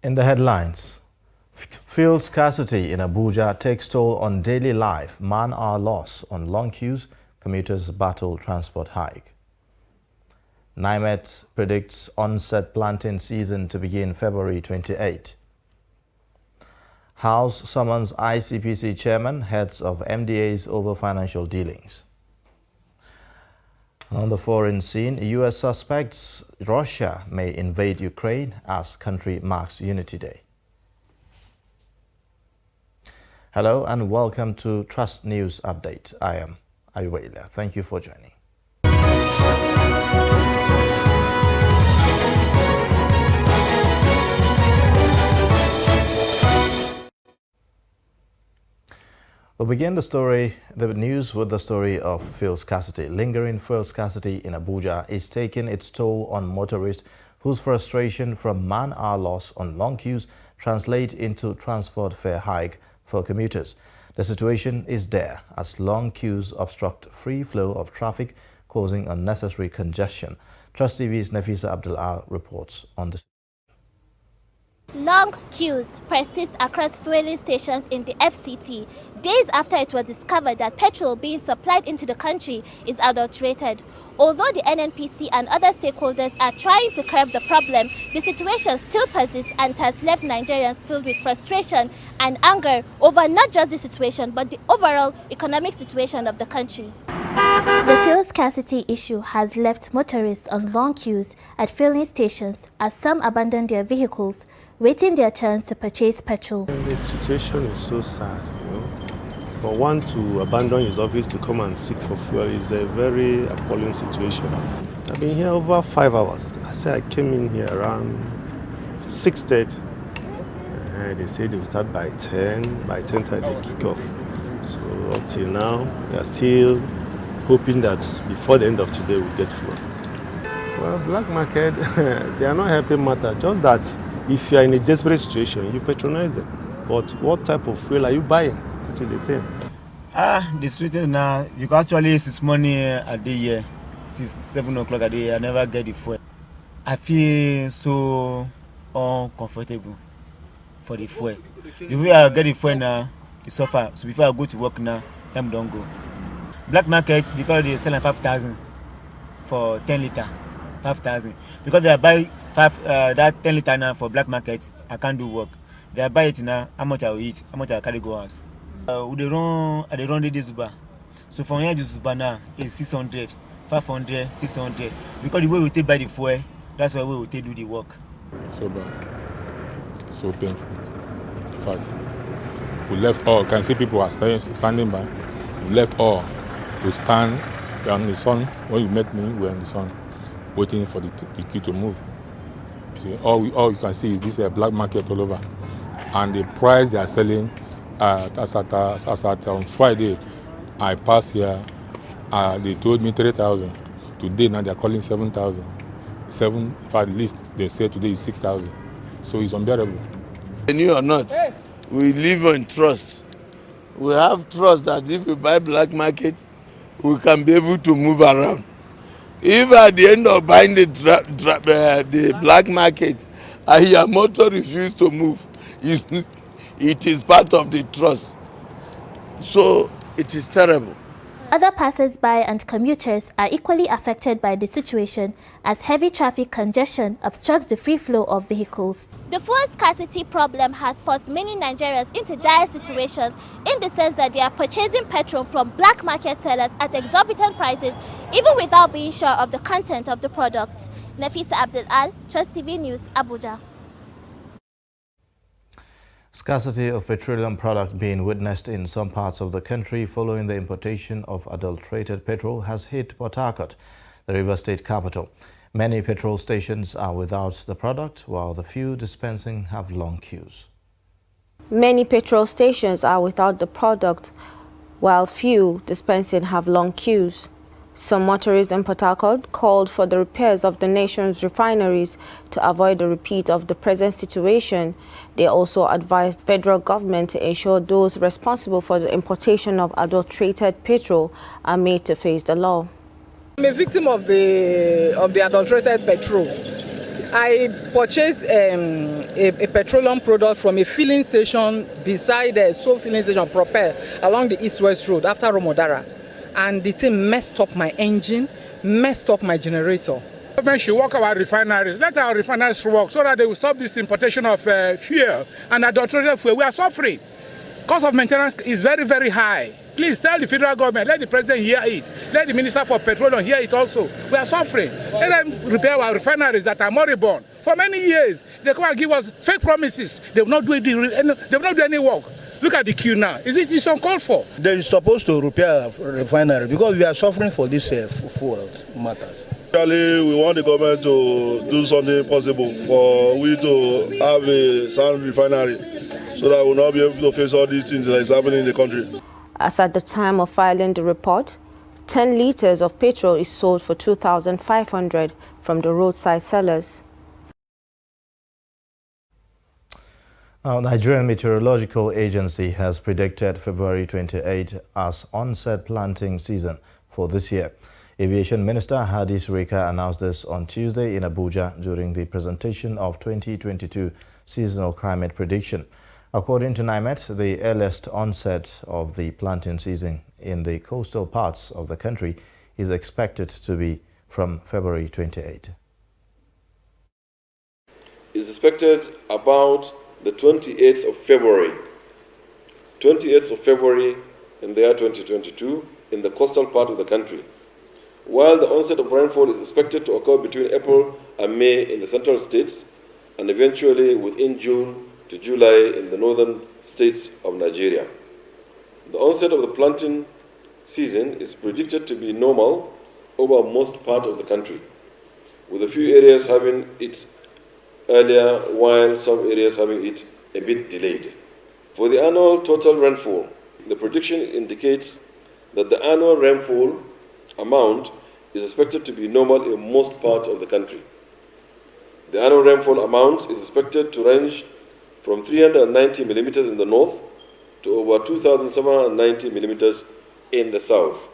In the headlines, fuel scarcity in Abuja takes toll on daily life, man-hour loss on long queues, commuters battle transport hike. NIMET predicts onset planting season to begin February 28. House summons ICPC chairman, heads of MDAs over financial dealings. And on the foreign scene, US suspects Russia may invade Ukraine as country marks Unity Day. Hello and welcome to Trust News Update. I am Ayuba Ilya. Thank you for joining. We'll begin the news with the story of fuel scarcity. Lingering fuel scarcity in Abuja is taking its toll on motorists whose frustration from man-hour loss on long queues translate into transport fare hike for commuters. The situation is dire as long queues obstruct free flow of traffic, causing unnecessary congestion. Trust TV's Nafisa Abdul-Al reports on this. Long queues persist across fueling stations in the FCT days after it was discovered that petrol being supplied into the country is adulterated. Although the NNPC and other stakeholders are trying to curb the problem, the situation still persists and has left Nigerians filled with frustration and anger over not just the situation but the overall economic situation of the country. The fuel scarcity issue has left motorists on long queues at filling stations as some abandon their vehicles, waiting their turn to purchase petrol. The situation is so sad, For one to abandon his office to come and seek for fuel is a very appalling situation. I've been here over 5 hours. I came in here around 6:30. They said they will start by 10. By 10:30 they kick off. So up till now, we are still hoping that before the end of today we'll get fuel. Well, black market, they are not helping matter. Just that if you are in a desperate situation, you patronize them. But what type of fuel are you buying? That is the thing. The situation now, because actually it's money a day here. Since 7 o'clock a day, I never get the fuel. I feel so uncomfortable for the fuel. The way I get the fuel now, it's suffer. So before I go to work now, time don't go. Black market, because they sell 5,000 for 10 liter, 5,000. Because they buy that 10 liter now for black market, I can't do work. They buy it now, how much I will eat, how much I carry go house. They run the Zuba. So from here to Zuba now is 600, 500, 600. Because the way we take buy the fuel, that's why we will take do the work. So bad, so painful. In fact, we left all. Can see people are standing by. We left all to stand. We are in the sun. When you met me, we were in the sun, waiting for the queue to move. You see, all you can see is this black market all over, and the price they are selling. As at on Friday, I passed here. They told me 3,000. Today now they are calling 7,000. At least they say today is 6,000. So it's unbearable. New or not, we live on trust. We have trust that if we buy black market, we can be able to move around. If at the end of buying the black market, and your motor refuses to move, it is part of the trust. So it is terrible. Other passers-by and commuters are equally affected by the situation as heavy traffic congestion obstructs the free flow of vehicles. The fuel scarcity problem has forced many Nigerians into dire situations in the sense that they are purchasing petrol from black market sellers at exorbitant prices, even without being sure of the content of the product. Nafisa Abdul-Al, Trust TV News, Abuja. Scarcity of petroleum product being witnessed in some parts of the country following the importation of adulterated petrol has hit Port Harcourt, the River State capital. Many petrol stations are without the product, while the few dispensing have long queues. Many petrol stations are without the product, while few dispensing have long queues. Some motorists in Port Harcourt called for the repairs of the nation's refineries to avoid a repeat of the present situation. They also advised federal government to ensure those responsible for the importation of adulterated petrol are made to face the law. I'm a victim of the adulterated petrol. I purchased a petroleum product from a filling station beside the Soul filling station, Propel, along the East-West Road after Romodara. And the thing messed up my engine, messed up my generator. Government should work our refineries. Let our refineries work so that they will stop this importation of fuel and adulterated fuel. We are suffering. Cost of maintenance is very, very high. Please tell the federal government, let the president hear it. Let the minister for petroleum hear it also. We are suffering. Let them repair our refineries that are moribund. For many years, they come and give us fake promises. They will not do any work. Look at the queue now. It's uncalled for. They are supposed to repair our refinery because we are suffering for this fuel matters. Actually, we want the government to do something possible for we to have a sound refinery so that we will not be able to face all these things that is happening in the country. As at the time of filing the report, 10 liters of petrol is sold for 2,500 from the roadside sellers. Now, Nigerian Meteorological Agency has predicted February 28 as onset planting season for this year. Aviation Minister Hadi Sirika announced this on Tuesday in Abuja during the presentation of 2022 seasonal climate prediction. According to NIMET, the earliest onset of the planting season in the coastal parts of the country is expected to be from February 28. It's expected about the 28th of February. 28th of February in the year 2022 in the coastal part of the country. While the onset of rainfall is expected to occur between April and May in the central states and eventually within June to July in the northern states of Nigeria. The onset of the planting season is predicted to be normal over most part of the country, with a few areas having it earlier while some areas having it a bit delayed. For the annual total rainfall, the prediction indicates that the annual rainfall amount is expected to be normal in most parts of the country. The annual rainfall amount is expected to range from 390 millimeters in the north to over 2,790 millimeters in the south.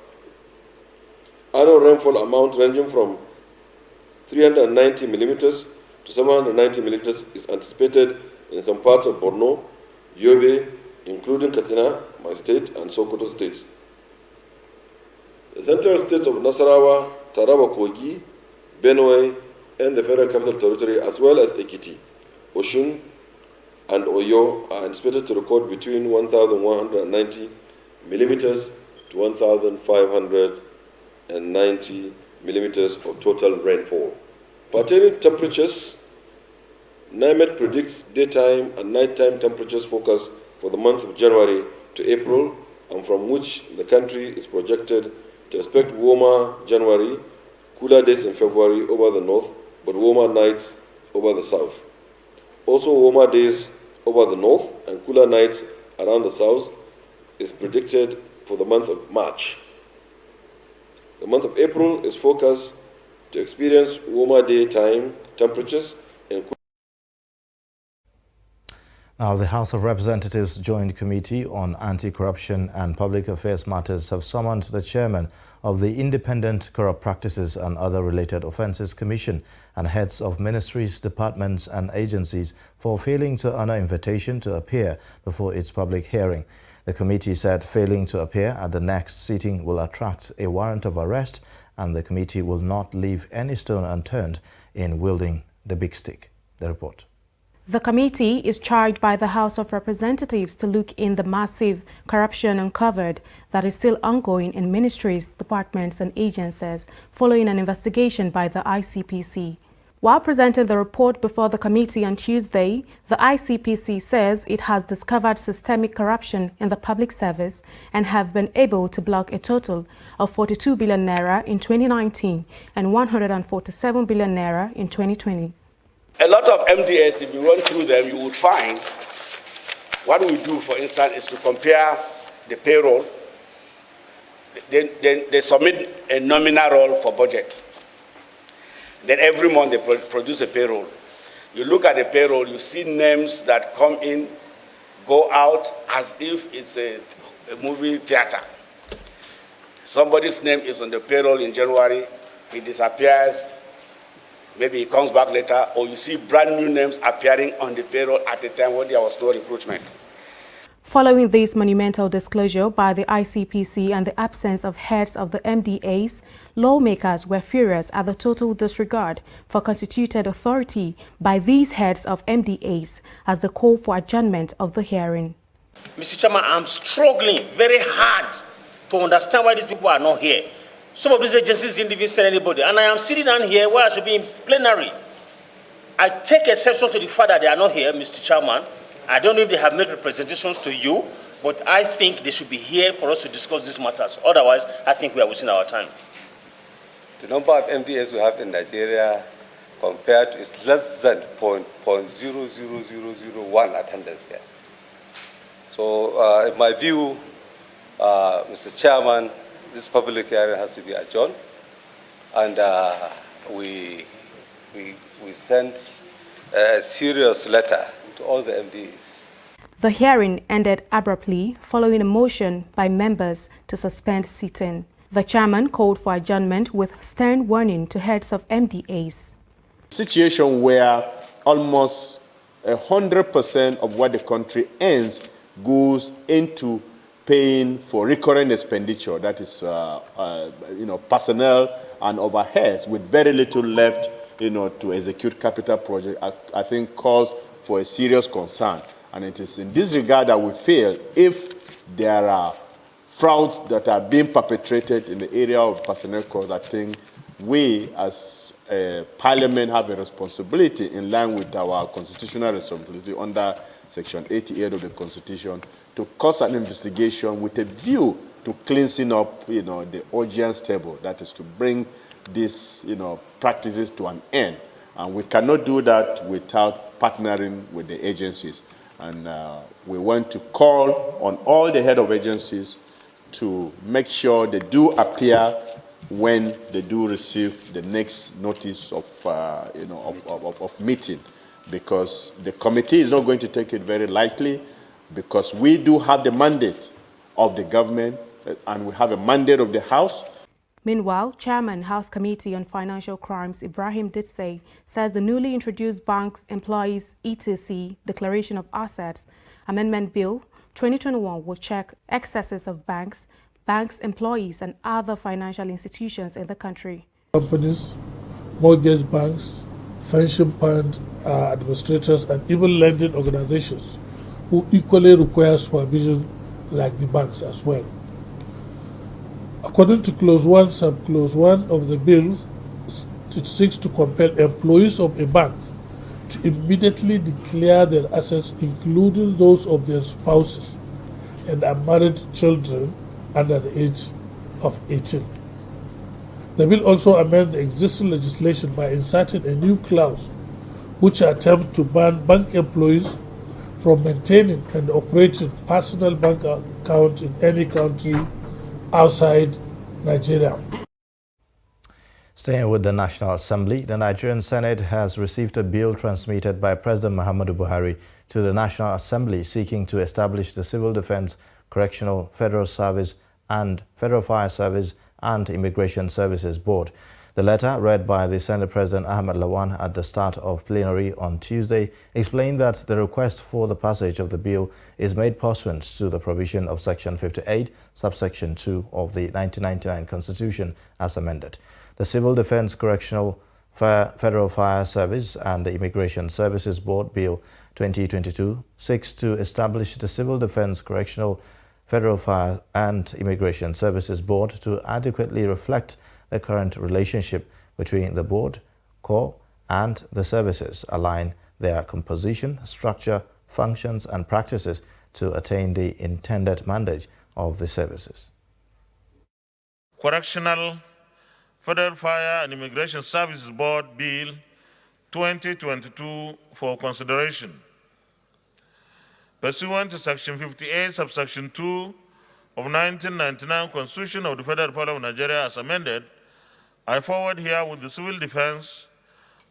Annual rainfall amount ranging from 390 millimeters to 790 millimeters is anticipated in some parts of Borno, Yobe, including Katsina, my state, and Sokoto states. The central states of Nasarawa, Taraba, Kogi, Benue, and the Federal Capital Territory, as well as Ekiti, Osun, and Oyo, are anticipated to record between 1,190 millimeters to 1,590 millimeters of total rainfall. Pertaining to temperatures, NIMET predicts daytime and nighttime temperatures forecast for the month of January to April, and from which the country is projected to expect warmer January, cooler days in February over the north, but warmer nights over the south. Also warmer days over the north and cooler nights around the south is predicted for the month of March. The month of April is forecast to experience warmer daytime temperatures and Now, the House of Representatives Joint Committee on Anti-Corruption and Public Affairs Matters have summoned the chairman of the Independent Corrupt Practices and Other Related Offences Commission and heads of ministries, departments and agencies for failing to honor invitation to appear before its public hearing. The committee said failing to appear at the next sitting will attract a warrant of arrest, and the committee will not leave any stone unturned in wielding the big stick. The report. The committee is charged by the House of Representatives to look in the massive corruption uncovered that is still ongoing in ministries, departments and agencies following an investigation by the ICPC. While presenting the report before the committee on Tuesday, the ICPC says it has discovered systemic corruption in the public service and have been able to block a total of 42 billion naira in 2019 and 147 billion naira in 2020. A lot of MDS, if you run through them, you would find what we do, for instance, is to compare the payroll. They submit a nominal roll for budget. Then every month they produce a payroll. You look at the payroll, you see names that come in, go out as if it's a movie theater. Somebody's name is on the payroll in January, he disappears Maybe he comes back later, or you see brand new names appearing on the payroll at a time when there was no recruitment. Following this monumental disclosure by the ICPC and the absence of heads of the MDAs, lawmakers were furious at the total disregard for constituted authority by these heads of MDAs as the call for adjournment of the hearing. Mr. Chairman, I'm struggling very hard to understand why these people are not here. Some of these agencies didn't even send anybody, and I am sitting down here where I should be in plenary. I take exception to the fact that they are not here, Mr. Chairman. I don't know if they have made representations to you, but I think they should be here for us to discuss these matters. Otherwise, I think we are wasting our time. The number of MDAs we have in Nigeria compared to is less than 0.00001 attendance here. So, in my view, Mr. Chairman, this public hearing has to be adjourned, and we sent a serious letter to all the MDs. The hearing ended abruptly following a motion by members to suspend sitting. The chairman called for adjournment with stern warning to heads of MDAs. Situation where almost 100% of what the country earns goes into paying for recurrent expenditure, that is, personnel and overheads, with very little left, to execute capital projects, I think calls for a serious concern. And it is in this regard that we feel if there are frauds that are being perpetrated in the area of personnel costs, I think we as a Parliament have a responsibility in line with our constitutional responsibility under Section 88 of the Constitution to cause an investigation with a view to cleansing up, the audience table, that is to bring these, practices to an end. And we cannot do that without partnering with the agencies. And we want to call on all the head of agencies to make sure they do appear when they do receive the next notice of meeting, because the committee is not going to take it very lightly, because we do have the mandate of the government and we have a mandate of the House. Meanwhile, Chairman House Committee on Financial Crimes Ibrahim Ditsay says the newly introduced Banks Employees ETC Declaration of Assets Amendment Bill 2021 will check excesses of banks, employees and other financial institutions in the country. Companies, mortgage banks, pension fund administrators and even lending organizations who equally require supervision like the banks as well. According to Clause 1, Subclause 1 of the bills, it seeks to compel employees of a bank to immediately declare their assets, including those of their spouses and unmarried children under the age of 18. The bill also amends the existing legislation by inserting a new clause which attempts to ban bank employees from maintaining and operating personal bank accounts in any country outside Nigeria. Staying with the National Assembly, the Nigerian Senate has received a bill transmitted by President Muhammadu Buhari to the National Assembly seeking to establish the Civil Defense, Correctional, Federal Service and Federal Fire Service and Immigration Services Board. The letter, read by the Senate President Ahmed Lawan at the start of plenary on Tuesday, explained that the request for the passage of the bill is made pursuant to the provision of Section 58, subsection 2 of the 1999 Constitution as amended. The Civil Defense, Correctional, Federal Fire Service and the Immigration Services Board Bill 2022 seeks to establish the Civil Defense, Correctional, Federal Fire and Immigration Services Board to adequately reflect the current relationship between the board, corps, and the services, align their composition, structure, functions, and practices to attain the intended mandate of the services. Correctional, Federal Fire and Immigration Services Board Bill 2022 for consideration. Pursuant to Section 58, subsection 2 of 1999 Constitution of the Federal Republic of Nigeria as amended, I forward here with the Civil Defense,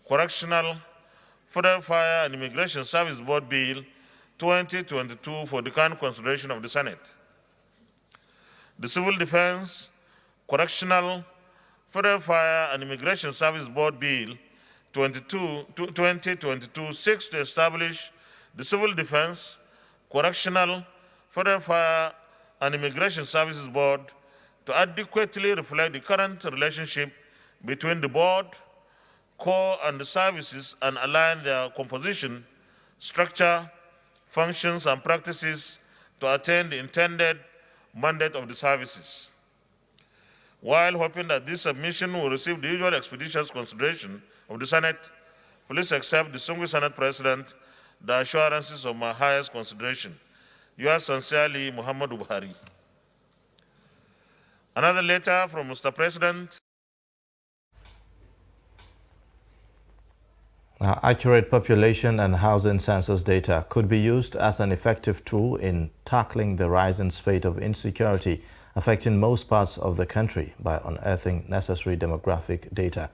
Correctional, Federal Fire and Immigration Service Board Bill 2022 for the current consideration of the Senate. The Civil Defense, Correctional, Federal Fire and Immigration Service Board Bill 2022 seeks to establish the Civil Defense, Correctional, Federal Fire and Immigration Services Board to adequately reflect the current relationship between the board, corps, and the services and align their composition, structure, functions, and practices to attain the intended mandate of the services. While hoping that this submission will receive the usual expeditious consideration of the Senate, please accept, distinguished Senate President, the assurances of my highest consideration. Yours sincerely, Muhammadu Buhari. Another letter from Mr. President. Accurate population and housing census data could be used as an effective tool in tackling the rising spate of insecurity affecting most parts of the country by unearthing necessary demographic data.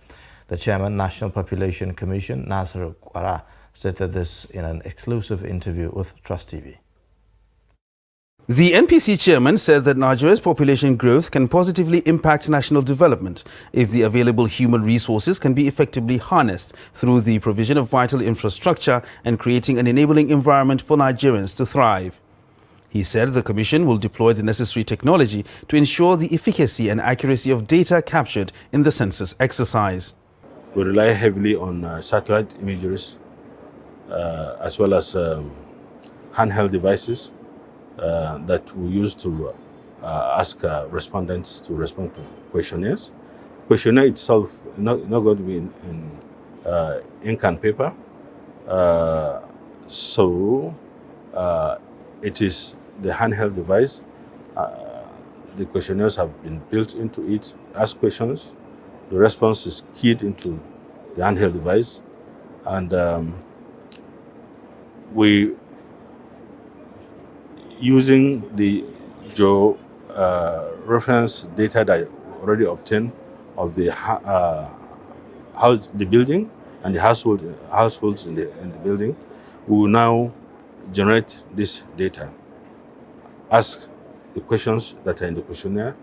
The Chairman, National Population Commission, Nasir Kwara, stated this in an exclusive interview with Trust TV. The NPC chairman said that Nigeria's population growth can positively impact national development if the available human resources can be effectively harnessed through the provision of vital infrastructure and creating an enabling environment for Nigerians to thrive. He said the commission will deploy the necessary technology to ensure the efficacy and accuracy of data captured in the census exercise. We rely heavily on satellite imageries as well as handheld devices that we use to ask respondents to respond to questionnaires. Questionnaire itself not going to be in ink and paper, so it is the handheld device. The questionnaires have been built into it. Ask questions, the response is keyed into the handheld device, and we using the geo-reference data that already obtained of the house, the building, and the households in the building, we will now generate this data. Ask the questions that are in the questionnaire,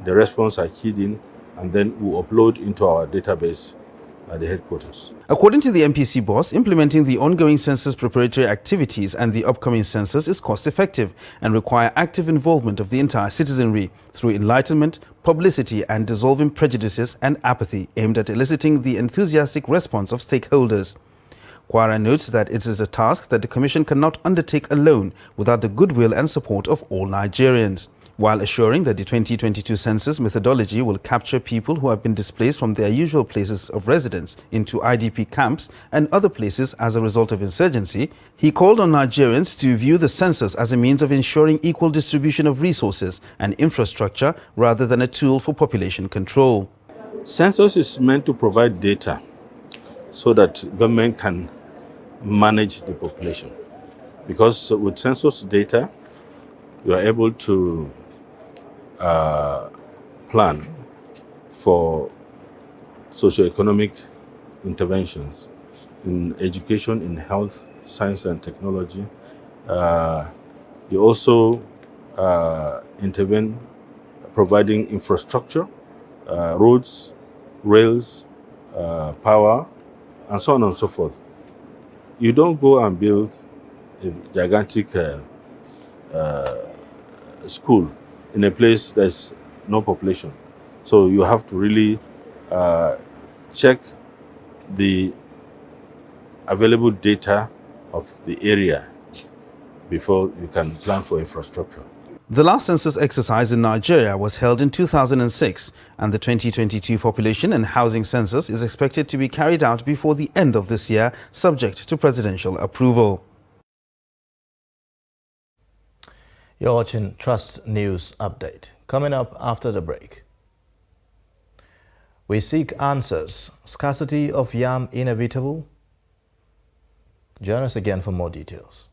the response are keyed in, and then we upload into our database at the headquarters. According to the MPC boss, implementing the ongoing census preparatory activities and the upcoming census is cost-effective and require active involvement of the entire citizenry through enlightenment, publicity, and dissolving prejudices and apathy aimed at eliciting the enthusiastic response of stakeholders. Kwara notes that it is a task that the Commission cannot undertake alone without the goodwill and support of all Nigerians, while assuring that the 2022 census methodology will capture people who have been displaced from their usual places of residence into IDP camps and other places as a result of insurgency. He called on Nigerians to view the census as a means of ensuring equal distribution of resources and infrastructure rather than a tool for population control. Census is meant to provide data so that government can manage the population. Because with census data, you are able to plan for socioeconomic interventions in education, in health, science and technology. You also intervene providing infrastructure, roads, rails, power, and so on and so forth. You don't go and build a gigantic school in a place there's no population. So you have to really check the available data of the area before you can plan for infrastructure. The last census exercise in Nigeria was held in 2006, and the 2022 population and housing census is expected to be carried out before the end of this year, subject to presidential approval. You're watching Trust News Update. Coming up after the break. We seek answers. Scarcity of yam inevitable? Join us again for more details.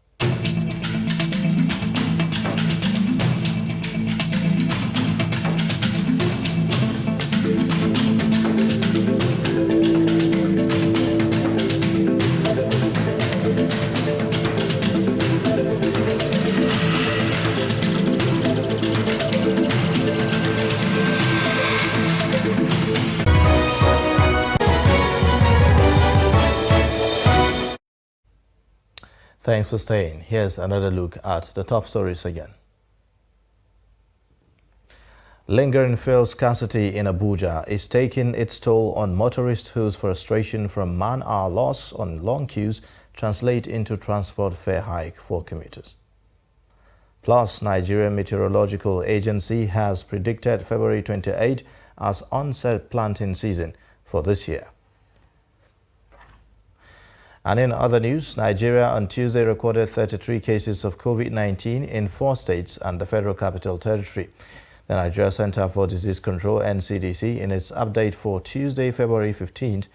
Thanks for staying. Here's another look at the top stories again. Lingering fuel scarcity in Abuja is taking its toll on motorists whose frustration from man-hour loss on long queues translate into transport fare hike for commuters. Plus, Nigerian Meteorological Agency has predicted February 28 as onset planting season for this year. And in other news, Nigeria on Tuesday recorded 33 cases of COVID-19 in 4 states and the Federal Capital Territory. The Nigeria Center for Disease Control, NCDC, in its update for Tuesday, February 15th,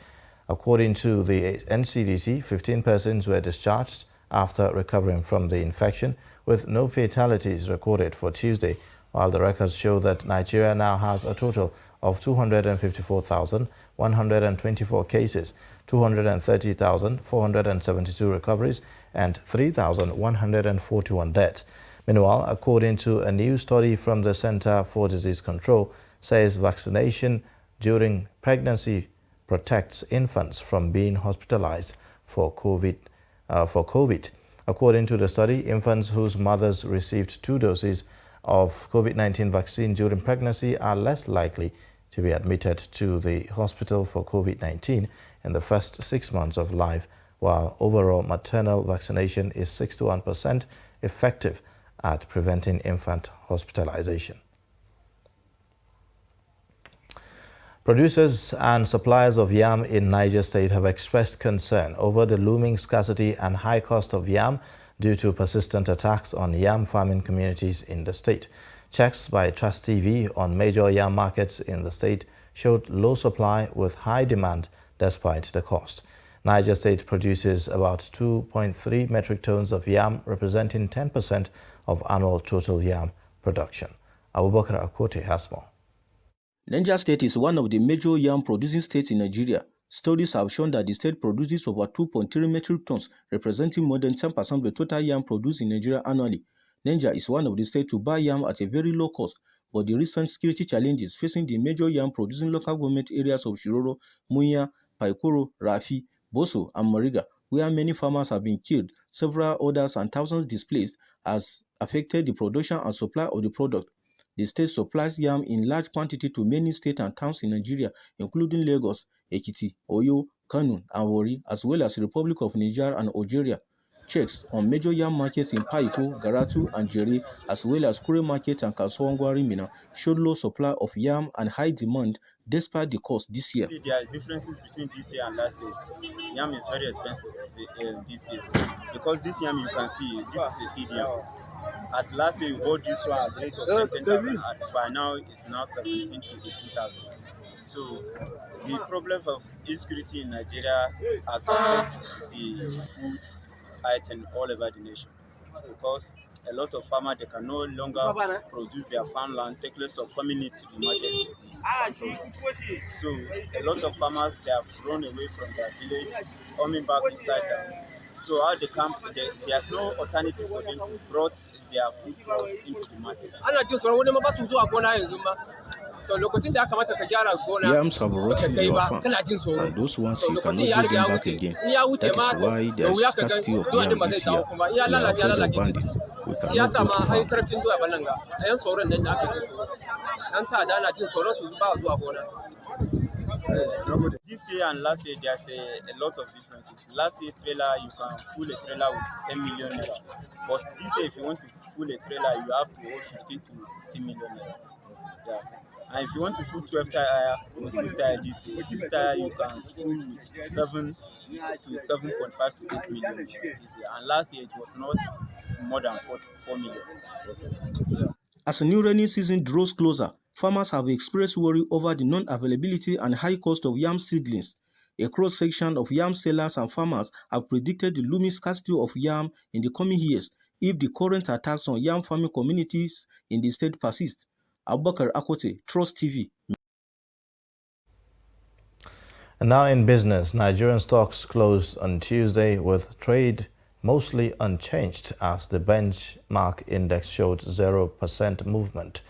according to the NCDC, 15 persons were discharged after recovering from the infection, with no fatalities recorded for Tuesday, while the records show that Nigeria now has a total of 254,124 cases, 230,472 recoveries, and 3,141 deaths. Meanwhile, according to a new study from the Center for Disease Control, says vaccination during pregnancy protects infants from being hospitalized for COVID. According to the study, infants whose mothers received 2 doses of COVID-19 vaccine during pregnancy are less likely to be admitted to the hospital for COVID-19 in the first 6 months of life, while overall maternal vaccination is 61% effective at preventing infant hospitalization. Producers and suppliers of yam in Niger State have expressed concern over the looming scarcity and high cost of yam due to persistent attacks on yam farming communities in the state. Checks by Trust TV on major yam markets in the state showed low supply with high demand despite the cost. Niger State produces about 2.3 metric tons of yam, representing 10% of annual total yam production. Abubakar Akote has more. Niger State is one of the major yam producing states in Nigeria. Studies have shown that the state produces over 2.3 metric tons, representing more than 10% of the total yam produced in Nigeria annually. Niger is one of the states to buy yam at a very low cost, but the recent security challenges facing the major yam producing local government areas of Shiroro, Munya, Paikoro, Rafi, Boso, and Mariga, where many farmers have been killed, several others and thousands displaced, has affected the production and supply of the product. The state supplies yam in large quantity to many states and towns in Nigeria, including Lagos, Ekiti, Oyo, Kano, and Warri, as well as the Republic of Niger and Algeria. Checks on major yam markets in Paiko, Garatu, and Jere, as well as Kure Market and Kasuangwari Mina, showed low supply of yam and high demand despite the cost this year. There are differences between this year and last year. Yam is very expensive this year because this yam you can see, this is a seed yam. At last year, we bought this one at the rate of 10,000. By now, it's now 17,000 to 18,000. So the problem of insecurity in Nigeria has affected the food item all over the nation, because a lot of farmers, they can no longer produce their farmland, take less of coming into the market. So a lot of farmers, they have run away from their village, coming back inside them. So how they come, there's no alternative for them to brought their food crops into the market. Yams have rotten in your farms, and those ones you cannot give them back again. That is why there is scarcity of yam this year. We are afraid of bandits. We cannot go to farm. This year and last year, there's a lot of differences. Last year, trailer, you can full a trailer with 10 million naira. But this year, if you want to full a trailer, you have to hold 15 to 60 million naira. Yeah. And if you want to full 12 tire or 6 tire this year, 6 tire you can full with 7 to 7.5 to 8 million this year. And last year, it was not more than 4 million. Yeah. As the new rainy season draws closer, farmers have expressed worry over the non-availability and high cost of yam seedlings. A cross-section of yam sellers and farmers have predicted the looming scarcity of yam in the coming years if the current attacks on yam farming communities in the state persist. Abubakar Akote, Trust TV. And now in business, Nigerian stocks closed on Tuesday with trade mostly unchanged as the benchmark index showed 0% movement,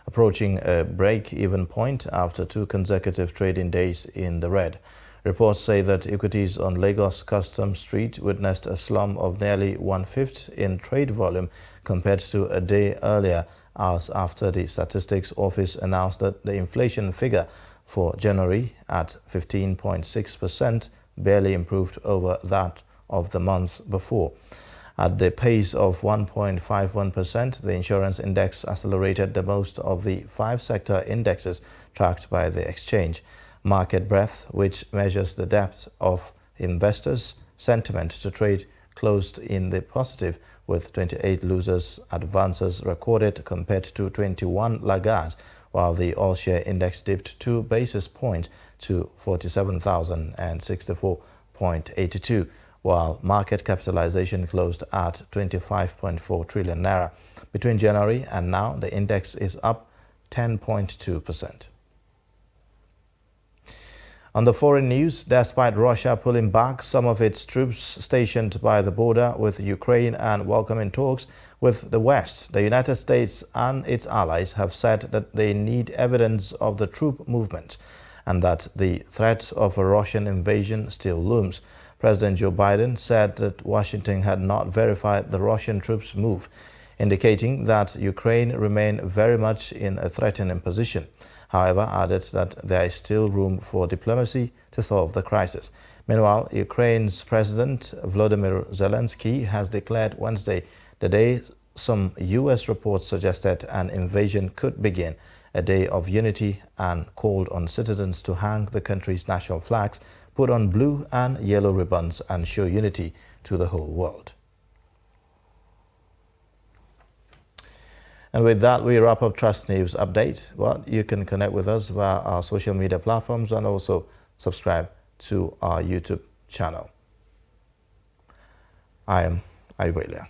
approaching a break-even point after 2 consecutive trading days in the red. Reports say that equities on Lagos Customs Street witnessed a slump of nearly 1/5 in trade volume compared to a day earlier, hours after the Statistics Office announced that the inflation figure for January at 15.6% barely improved over that of the month before. At the pace of 1.51%, the insurance index accelerated the most of the 5 sector indexes tracked by the exchange. Market breadth, which measures the depth of investors' sentiment to trade, closed in the positive, with 28 losers advances recorded compared to 21 laggards, while the all-share index dipped 2 basis points to 47,064.82, while market capitalization closed at 25.4 trillion naira. Between January and now, the index is up 10.2%. On the foreign news, despite Russia pulling back some of its troops stationed by the border with Ukraine and welcoming talks with the West, the United States and its allies have said that they need evidence of the troop movement and that the threat of a Russian invasion still looms. President Joe Biden said that Washington had not verified the Russian troops' move, indicating that Ukraine remained very much in a threatening position. However, added that there is still room for diplomacy to solve the crisis. Meanwhile, Ukraine's President Volodymyr Zelensky has declared Wednesday the day some U.S. reports suggested an invasion could begin, a day of unity, and called on citizens to hang the country's national flags, put on blue and yellow ribbons, and show unity to the whole world. And with that, we wrap up Trust News Update. Well, you can connect with us via our social media platforms and also subscribe to our YouTube channel. I am Ayubelia.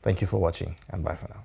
Thank you for watching, and bye for now.